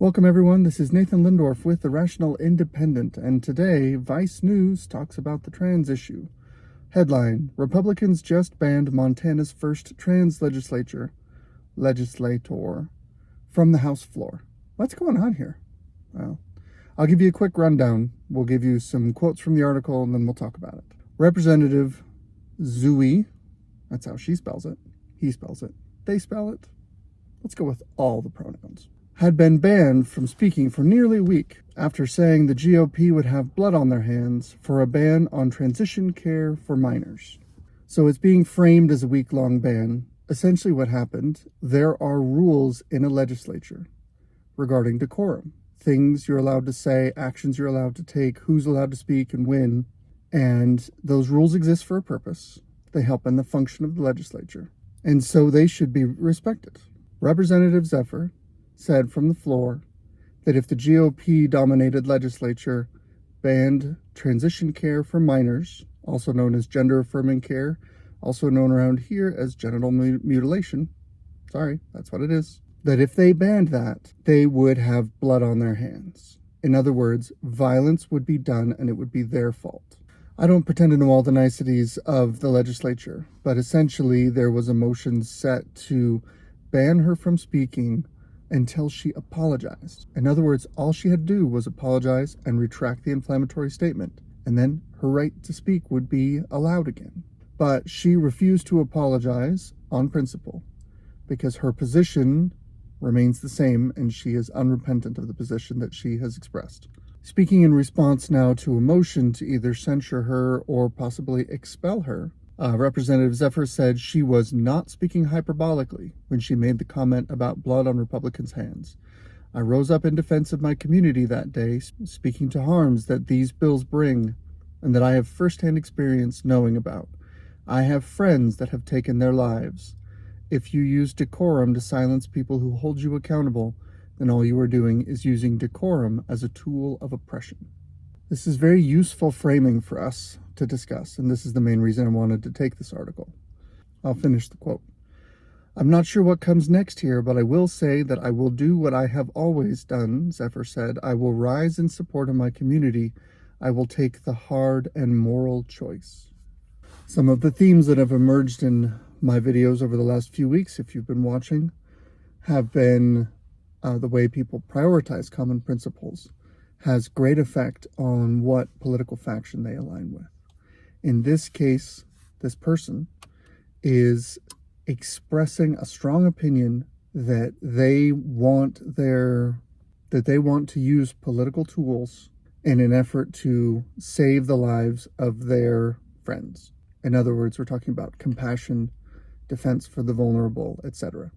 Welcome everyone, this is Nathan Lindorf with The Rational Independent, and today Vice News talks about the trans issue. Headline: Republicans just banned Montana's first trans legislator from the House floor. What's going on here? Well, I'll give you a quick rundown. We'll give you some quotes from the article and then we'll talk about it. Representative Zooey, that's how she spells it, he spells it, they spell it, let's go with all the pronouns, had been banned from speaking for nearly a week after saying the GOP would have blood on their hands for a ban on transition care for minors. So it's being framed as a week-long ban. Essentially what happened, there are rules in a legislature regarding decorum. Things you're allowed to say, actions you're allowed to take, who's allowed to speak and when. And those rules exist for a purpose. They help in the function of the legislature. And so they should be respected. Representative Zephyr said from the floor that if the GOP-dominated legislature banned transition care for minors, also known as gender-affirming care, also known around here as genital mutilation, sorry, that's what it is, that if they banned that, they would have blood on their hands. In other words, violence would be done and it would be their fault. I don't pretend to know all the niceties of the legislature, but essentially there was a motion set to ban her from speaking until she apologized. In other words, all she had to do was apologize and retract the inflammatory statement, and then her right to speak would be allowed again. But she refused to apologize on principle because her position remains the same and she is unrepentant of the position that she has expressed. Speaking in response now to a motion to either censure her or possibly expel her, Representative Zephyr said she was not speaking hyperbolically when she made the comment about blood on Republicans' hands. I rose up in defense of my community that day, speaking to harms that these bills bring and that I have firsthand experience knowing about. I have friends that have taken their lives. If you use decorum to silence people who hold you accountable, then all you are doing is using decorum as a tool of oppression. This is very useful framing for us to discuss, and this is the main reason I wanted to take this article. I'll finish the quote. I'm not sure what comes next here, but I will say that I will do what I have always done, Zephyr said. I will rise in support of my community. I will take the hard and moral choice. Some of the themes that have emerged in my videos over the last few weeks, if you've been watching, have been the way people prioritize common principles has great effect on what political faction they align with. In this case, this person is expressing a strong opinion that they want to use political tools in an effort to save the lives of their friends. In other words, we're talking about compassion, defense for the vulnerable, etc.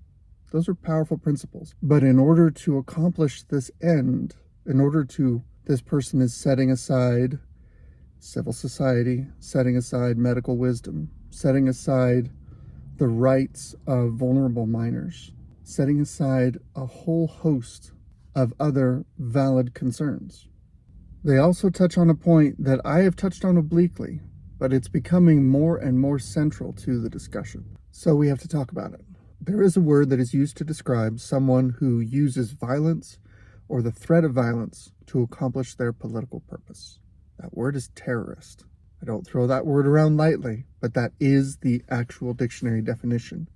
Those are powerful principles. But in order to accomplish this end, this person is setting aside civil society, setting aside medical wisdom, setting aside the rights of vulnerable minors, setting aside a whole host of other valid concerns. They also touch on a point that I have touched on obliquely, but it's becoming more and more central to the discussion. So we have to talk about it. There is a word that is used to describe someone who uses violence or the threat of violence to accomplish their political purpose. That word is terrorist. I don't throw that word around lightly, but that is the actual dictionary definition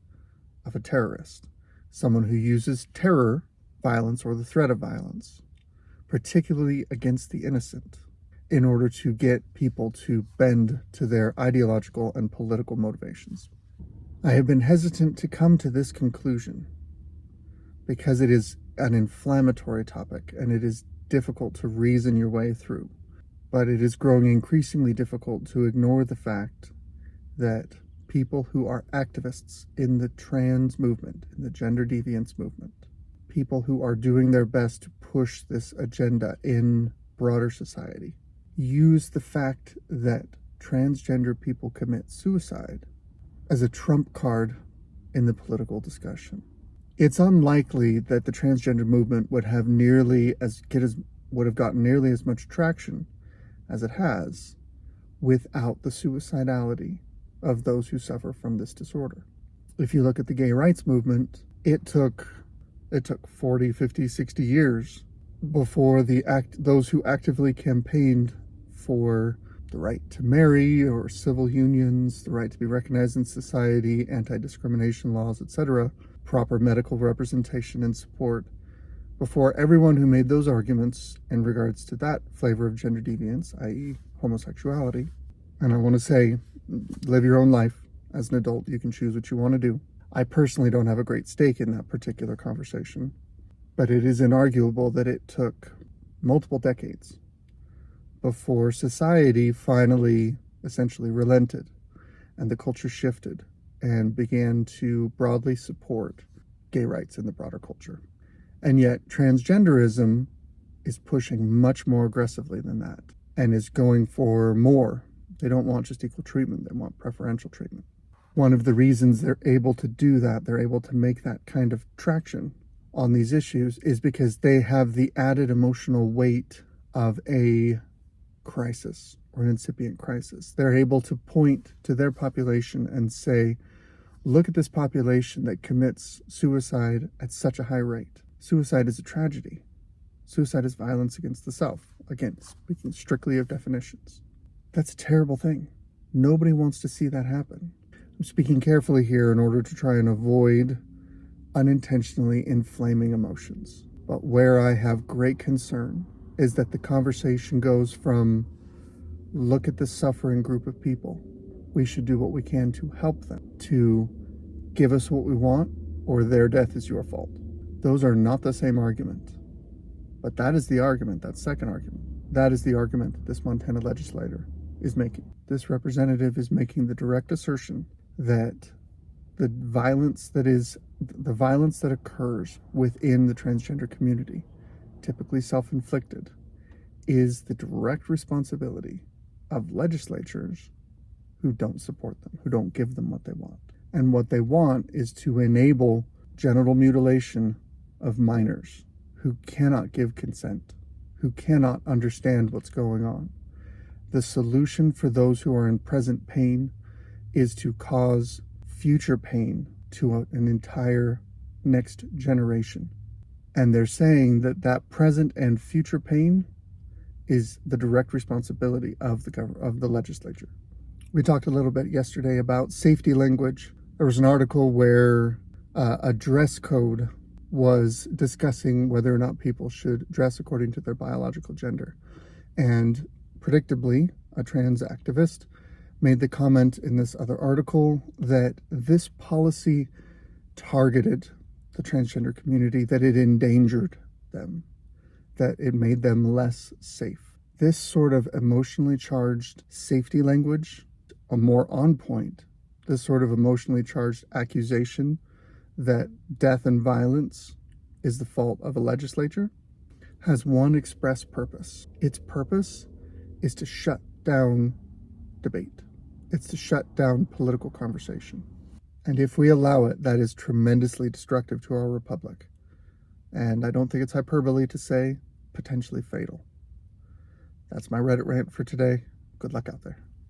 of a terrorist. Someone who uses terror, violence, or the threat of violence, particularly against the innocent, in order to get people to bend to their ideological and political motivations. I have been hesitant to come to this conclusion because it is an inflammatory topic and it is difficult to reason your way through. But it is growing increasingly difficult to ignore the fact that people who are activists in the trans movement, in the gender deviance movement, people who are doing their best to push this agenda in broader society, use the fact that transgender people commit suicide as a trump card in the political discussion. It's unlikely that the transgender movement would have gotten nearly as much traction as it has without the suicidality of those who suffer from this disorder. If you look at the gay rights movement, it took It took 40, 50, 60 years before those who actively campaigned for the right to marry or civil unions, the right to be recognized in society, anti-discrimination laws, etc., proper medical representation and support, before everyone who made those arguments in regards to that flavor of gender deviance, i.e. homosexuality, and I want to say, live your own life as an adult. You can choose what you want to do. I personally don't have a great stake in that particular conversation, but it is inarguable that it took multiple decades before society finally essentially relented and the culture shifted and began to broadly support gay rights in the broader culture. And yet transgenderism is pushing much more aggressively than that and is going for more. They don't want just equal treatment, they want preferential treatment. One of the reasons they're able to do that, they're able to make that kind of traction on these issues, is because they have the added emotional weight of a crisis or an incipient crisis. They're able to point to their population and say, look at this population that commits suicide at such a high rate. Suicide is a tragedy. Suicide is violence against the self. Again, speaking strictly of definitions. That's a terrible thing. Nobody wants to see that happen. I'm speaking carefully here in order to try and avoid unintentionally inflaming emotions. But where I have great concern is that the conversation goes from, look at this suffering group of people. We should do what we can to help them, to give us what we want, or their death is your fault. Those are not the same argument. But that is the argument, that second argument. That is the argument that this Montana legislator is making. This representative is making the direct assertion that the violence that occurs within the transgender community, typically self-inflicted, is the direct responsibility of legislatures who don't support them, who don't give them what they want. And what they want is to enable genital mutilation of minors who cannot give consent, who cannot understand what's going on. The solution for those who are in present pain is to cause future pain to an entire next generation. And they're saying that that present and future pain is the direct responsibility of the legislature. We talked a little bit yesterday about safety language. There was an article where a dress code was discussing whether or not people should dress according to their biological gender. And predictably, a trans activist made the comment in this other article that this policy targeted the transgender community, that it endangered them, that it made them less safe. This sort of emotionally charged safety language, a more on point, this sort of emotionally charged accusation that death and violence is the fault of a legislature, has one express purpose. Its purpose is to shut down debate. It's to shut down political conversation. And if we allow it, that is tremendously destructive to our republic. And I don't think it's hyperbole to say potentially fatal. That's my Reddit rant for today. Good luck out there.